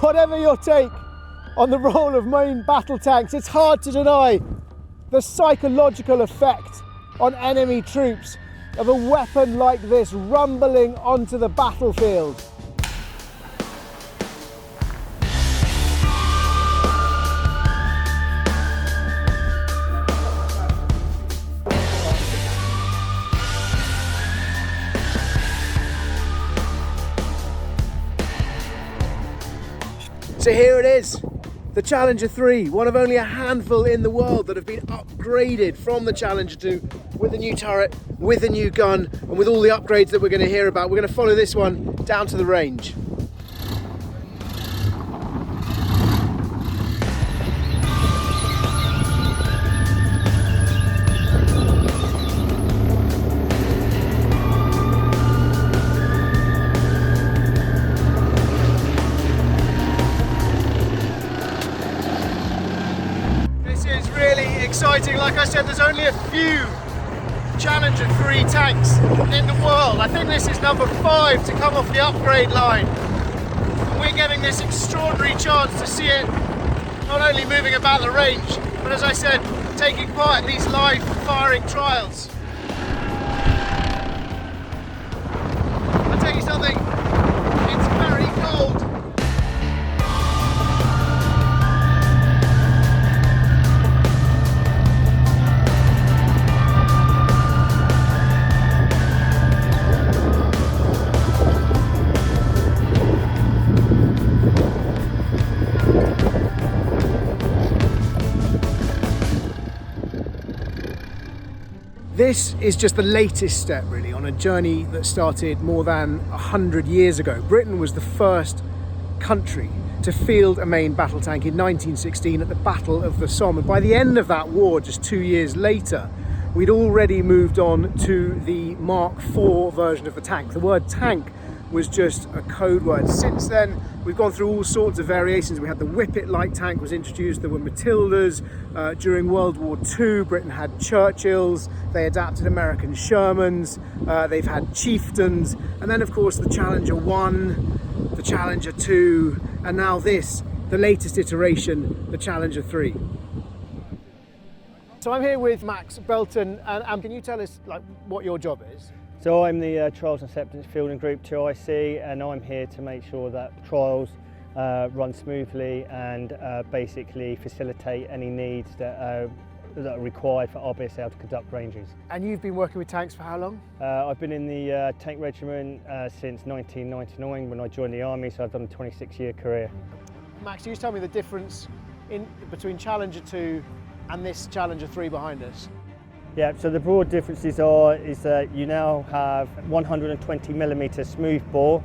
Whatever your take on the role of main battle tanks, it's hard to deny the psychological effect on enemy troops of a weapon like this rumbling onto the battlefield. So here it is, the Challenger 3, one of only a handful in the world that have been upgraded from the Challenger 2 with a new turret, with a new gun, and with all the upgrades that we're going to hear about. We're going to follow this one down to the range. Exciting. Like I said, there's only a few Challenger 3 tanks in the world. I think this is number 5 to come off the upgrade line. And we're getting this extraordinary chance to see it not only moving about the range, but as I said, taking part in these live firing trials. I'll tell you something, it's very cold. This is just the latest step really on a journey that started more than 100 years ago. Britain was the first country to field a main battle tank in 1916 at the Battle of the Somme. And by the end of that war, just 2 years later, we'd already moved on to the Mark IV version of the tank. The word tank was just a code word. Since then, we've gone through all sorts of variations. We had the Whippet light tank was introduced. There were Matildas. During World War II, Britain had Churchills. They adapted American Shermans. They've had Chieftains. And then, of course, the Challenger 1, the Challenger 2, and now this, the latest iteration, the Challenger 3. So I'm here with Max Belton, and can you tell us what your job is? So I'm the Trials and Acceptance Fielding Group 2IC, and I'm here to make sure that trials run smoothly and basically facilitate any needs that are required for RBSL to conduct ranges. And you've been working with tanks for how long? I've been in the tank regiment since 1999 when I joined the army, so I've done a 26-year career. Max, can you tell me the difference between Challenger 2 and this Challenger 3 behind us? Yeah, so the broad differences is that you now have 120mm smooth bore,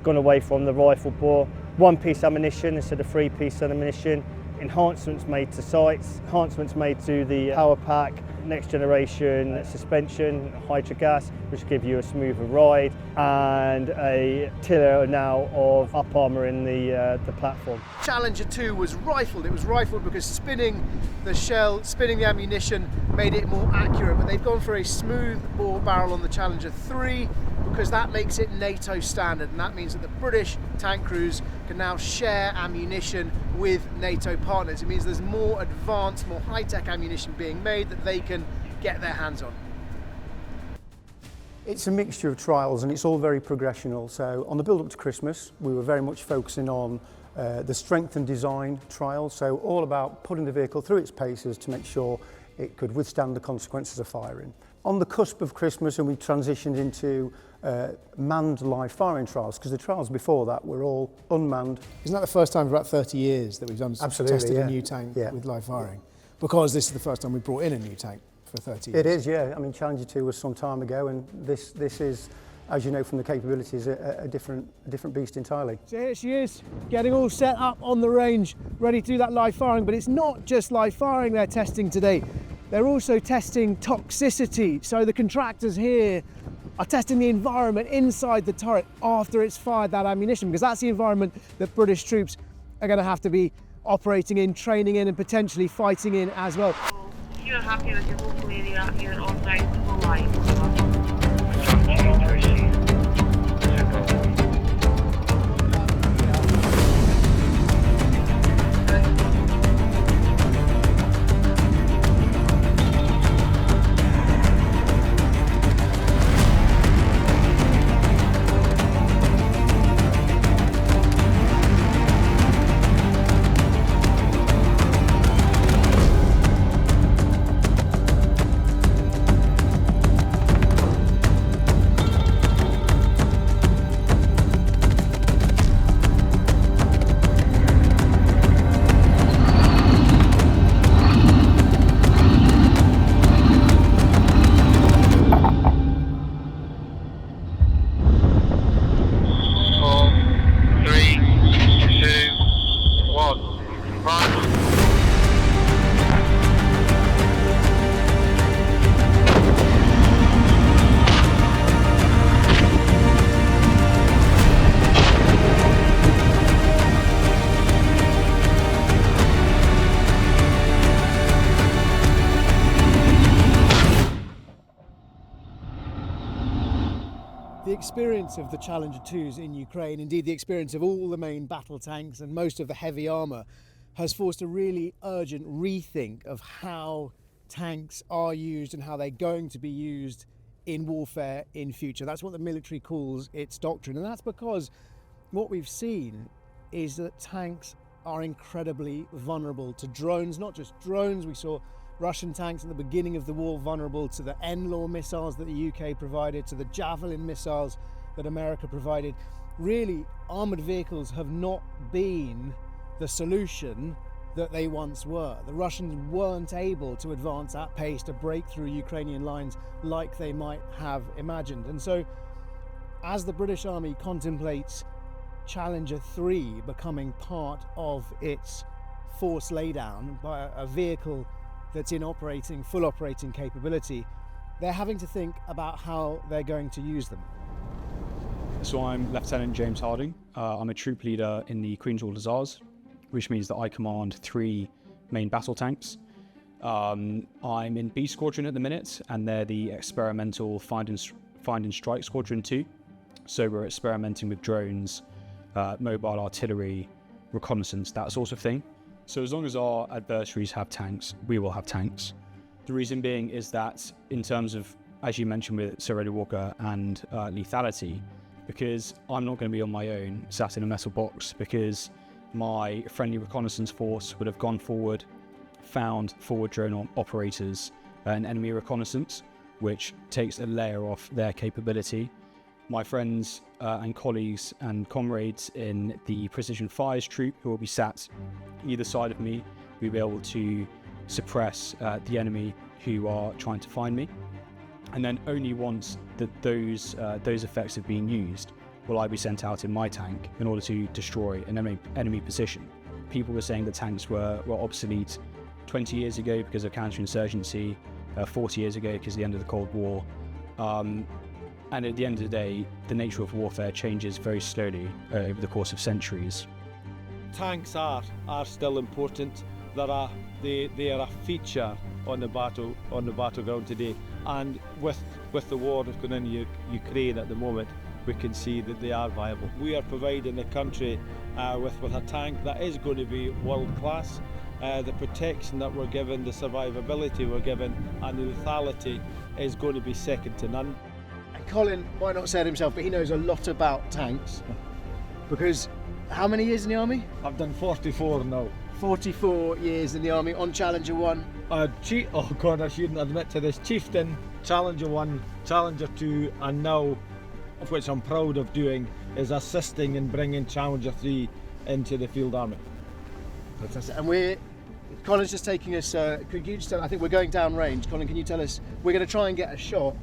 gone away from the rifle bore, one-piece ammunition instead of three-piece ammunition, enhancements made to sights, enhancements made to the power pack, next generation suspension, hydro gas, which give you a smoother ride, and a tiller now of up armour in the platform. Challenger 2 was rifled. It was rifled because spinning the shell, spinning the ammunition made it more accurate, but they've gone for a smooth bore barrel on the Challenger 3 because that makes it NATO standard, and that means that the British tank crews can now share ammunition with NATO partners. It means there's more advanced, more high-tech ammunition being made that they can get their hands on. It's a mixture of trials and it's all very progressional. So on the build up to Christmas, we were very much focusing on the strength and design trials. So all about putting the vehicle through its paces to make sure it could withstand the consequences of firing. On the cusp of Christmas, and we transitioned into manned live firing trials, because the trials before that were all unmanned. Isn't that the first time for about 30 years that we've done testing a new tank with live firing? Because this is the first time we brought in a new tank for 30 years. It is, yeah. I mean, Challenger 2 was some time ago, and this is, as you know from the capabilities, a different beast entirely. So here she is, getting all set up on the range, ready to do that live firing. But it's not just live firing they're testing today. They're also testing toxicity. So the contractors here are testing the environment inside the turret after it's fired that ammunition, because that's the environment that British troops are going to have to be operating in, training in, and potentially fighting in as well. If you're happy with your local area, you're authorised to go live. The experience of the Challenger 2s in Ukraine, indeed the experience of all the main battle tanks and most of the heavy armour, has forced a really urgent rethink of how tanks are used and how they're going to be used in warfare in future. That's what the military calls its doctrine, and that's because what we've seen is that tanks are incredibly vulnerable to drones. Not just drones, we saw Russian tanks at the beginning of the war vulnerable to the NLAW missiles that the UK provided, to the Javelin missiles that America provided. Really, armoured vehicles have not been the solution that they once were. The Russians weren't able to advance at pace to break through Ukrainian lines like they might have imagined. And so, as the British Army contemplates Challenger 3 becoming part of its force laydown by a vehicle that's in full operating capability, they're having to think about how they're going to use them. So I'm Lieutenant James Harding. I'm a troop leader in the Queen's Order Hussars, which means that I command 3 main battle tanks. I'm in B Squadron at the minute, and they're the experimental Find and Strike Squadron 2. So we're experimenting with drones, mobile artillery, reconnaissance, that sort of thing. So as long as our adversaries have tanks, we will have tanks. The reason being is that in terms of, as you mentioned with Sir Edward Walker and lethality, because I'm not going to be on my own sat in a metal box, because my friendly reconnaissance force would have gone forward, found forward drone operators and enemy reconnaissance, which takes a layer off their capability. My friends and colleagues and comrades in the Precision Fires troop, who will be sat either side of me, will be able to suppress the enemy who are trying to find me. And then only once those effects have been used will I be sent out in my tank in order to destroy an enemy position. People were saying the tanks were obsolete 20 years ago because of counterinsurgency, 40 years ago because of the end of the Cold War. And at the end of the day, the nature of warfare changes very slowly over the course of centuries. Tanks are still important. They are a feature on the battleground today. And with the war that's going on in Ukraine at the moment, we can see that they are viable. We are providing the country with a tank that is going to be world class. The protection that we're given, the survivability we're given, and the lethality is going to be second to none. Colin might not say it himself, but he knows a lot about tanks. Because how many years in the army? I've done 44 now. 44 years in the army on Challenger 1. Oh God, I shouldn't admit to this. Chieftain, Challenger 1, Challenger 2, and now, of which I'm proud of doing, is assisting in bringing Challenger 3 into the field army. Fantastic. And Colin's just taking us, could you just tell, I think we're going down range. Colin, can you tell us, we're going to try and get a shot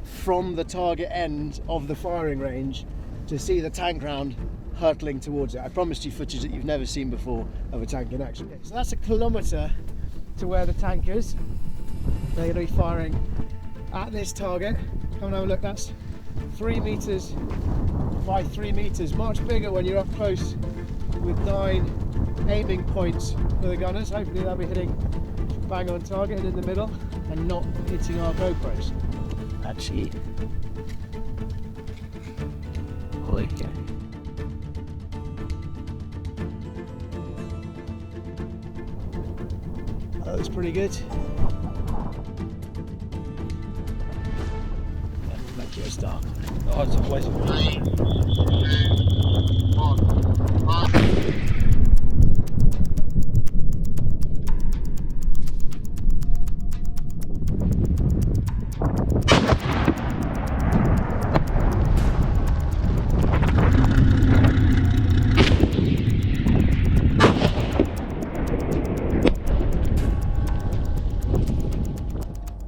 from the target end of the firing range to see the tank round hurtling towards it. I promised you footage that you've never seen before of a tank in action. So that's 1 kilometre to where the tank is. They're going to be firing at this target. Come and have a look, that's 3 metres by 3 metres. Much bigger when you're up close with 9 aiming points for the gunners. Hopefully they'll be hitting bang on target and in the middle and not hitting our GoPros. Actually, holy cow. That looks pretty good. Thank you, Stark. Oh, it's a pleasure. 3, 2, 1.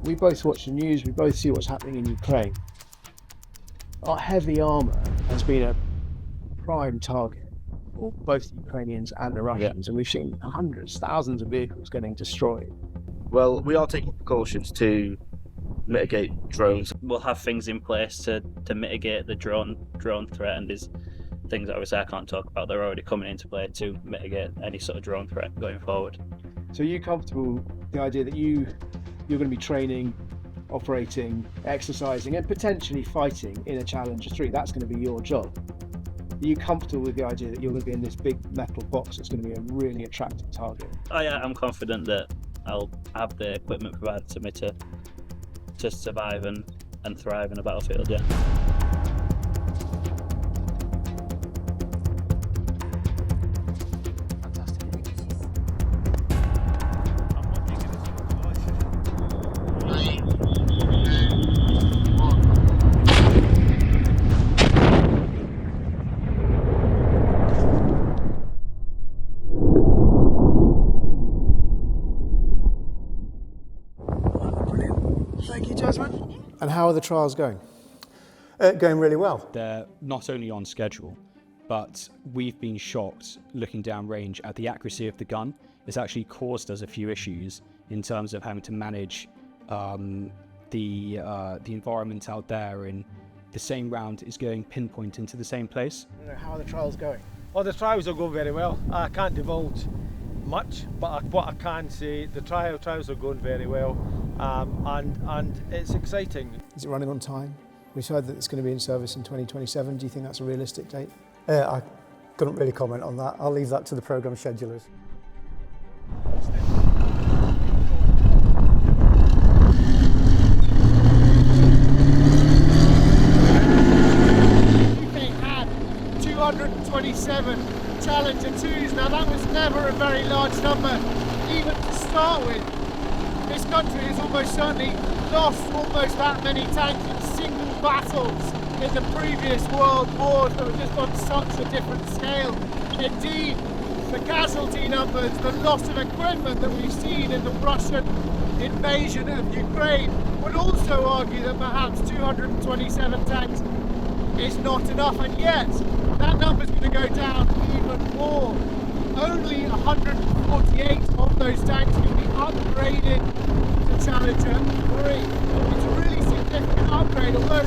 We both watch the news, we both see what's happening in Ukraine. Our heavy armour has been a prime target for both the Ukrainians and the Russians, and we've seen hundreds, thousands of vehicles getting destroyed. Well, we are taking precautions to mitigate drones. We'll have things in place to mitigate the drone threat, and there's things that obviously I can't talk about. They're already coming into play to mitigate any sort of drone threat going forward. So are you comfortable with the idea that you're going to be training operating, exercising and potentially fighting in a Challenger 3. That's going to be your job. Are you comfortable with the idea that you're going to be in this big metal box that's going to be a really attractive target? Oh yeah, I'm confident that I'll have the equipment provided to me to survive and thrive in a battlefield, yeah. Thank you, Jasmine. And how are the trials going? Going really well. They're not only on schedule, but we've been shocked looking down range at the accuracy of the gun. It's actually caused us a few issues in terms of having to manage the environment out there, and the same round is going pinpoint into the same place. How are the trials going? Well, the trials are going very well. I can't divulge much, but what I can say, the trials are going very well, and it's exciting. Is it running on time? We've heard that it's going to be in service in 2027. Do you think that's a realistic date? I couldn't really comment on that. I'll leave that to the programme schedulers. UK had 227 Challenger 2s. Now that was never a very large number, even to start with. This country has almost certainly lost almost that many tanks in single battles in the previous world wars that were just on such a different scale. Indeed, the casualty numbers, the loss of equipment that we've seen in the Russian invasion of Ukraine would also argue that perhaps 227 tanks is not enough, and yet that number's going to go down even more. Only 148 of those tanks can be upgraded to Challenger 3. It's a really significant upgrade, although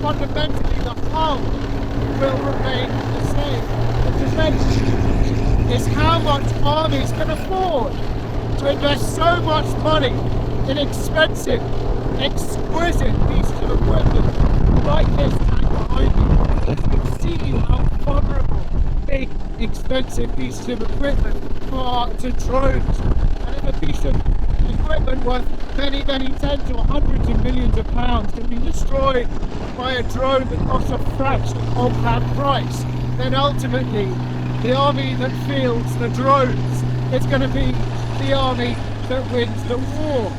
fundamentally the hull will remain the same. The defence is how much armies can afford to invest so much money in expensive, exquisite pieces of equipment like this tank behind me. You can see how vulnerable big, expensive pieces of equipment are to drones. And if a piece of equipment worth many, many tens or hundreds of millions of pounds can be destroyed by a drone that costs a fraction of that price, then ultimately the army that fields the drones is going to be the army that wins the war.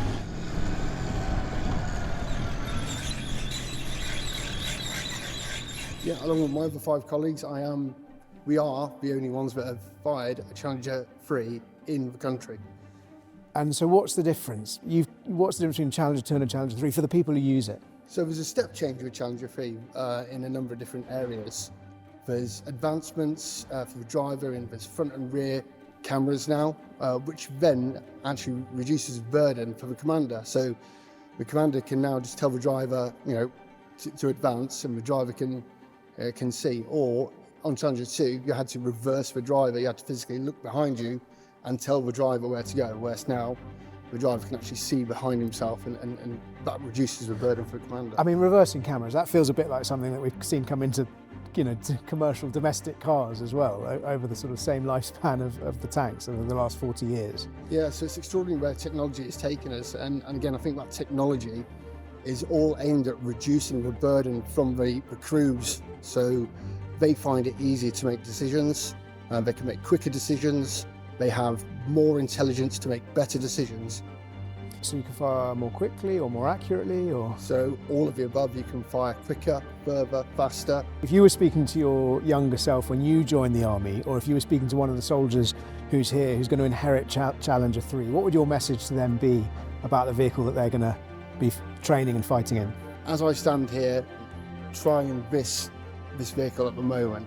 Yeah, along with my other 5 colleagues, we are the only ones that have fired a Challenger 3 in the country. And so what's the difference? What's the difference between Challenger 2 and a Challenger 3 for the people who use it? So there's a step change with Challenger 3 in a number of different areas. There's advancements for the driver, and there's front and rear cameras now, which then actually reduces burden for the commander. So the commander can now just tell the driver, to advance, and the driver can see. Or on Challenger 2, you had to reverse the driver. You had to physically look behind you and tell the driver where to go. Whereas now, the driver can actually see behind himself, and that reduces the burden for the commander. I mean, reversing cameras, that feels a bit like something that we've seen come into to commercial domestic cars as well, over the sort of same lifespan of the tanks over the last 40 years. Yeah, so it's extraordinary where technology has taken us, and again, I think that technology is all aimed at reducing the burden from the crews, so they find it easier to make decisions, they can make quicker decisions, they have more intelligence to make better decisions. So you can fire more quickly or more accurately, or? So all of the above, you can fire quicker, further, faster. If you were speaking to your younger self when you joined the army, or if you were speaking to one of the soldiers who's here, who's going to inherit Challenger 3, what would your message to them be about the vehicle that they're going to be training and fighting in? As I stand here trying this vehicle at the moment,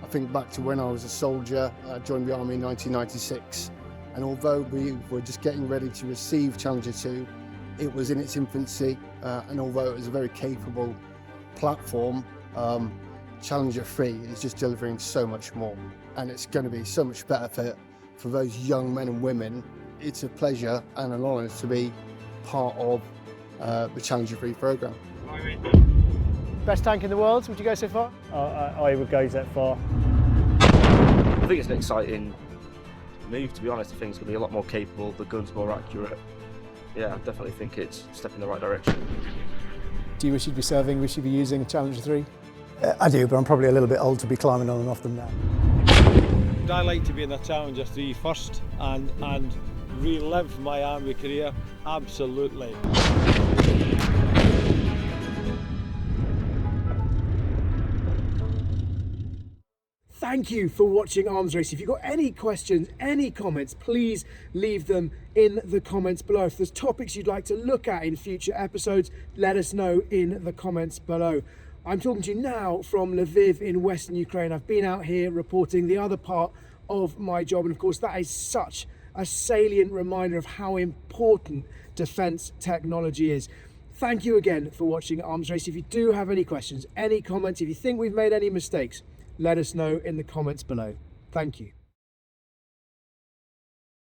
I think back to when I was a soldier, I joined the army in 1996. And although we were just getting ready to receive Challenger 2, it was in its infancy, and although it was a very capable platform, Challenger 3 is just delivering so much more. And it's going to be so much better for those young men and women. It's a pleasure and an honour to be part of the Challenger 3 programme. Best tank in the world, would you go so far? I would go that far. I think it's an exciting move, to be honest. I think it's going to be a lot more capable, the gun's more accurate. Yeah, I definitely think it's a step in the right direction. Do you wish you'd be serving, wish you'd be using a Challenger 3? I do, but I'm probably a little bit old to be climbing on and off them now. I like to be in the Challenger 3 first and relive my army career, absolutely. Thank you for watching Arms Race. If you've got any questions, any comments, please leave them in the comments below. If there's topics you'd like to look at in future episodes, let us know in the comments below. I'm talking to you now from Lviv in Western Ukraine. I've been out here reporting the other part of my job, and of course that is such a salient reminder of how important defence technology is. Thank you again for watching Arms Race. If you do have any questions, any comments, if you think we've made any mistakes, let us know in the comments below. Thank you.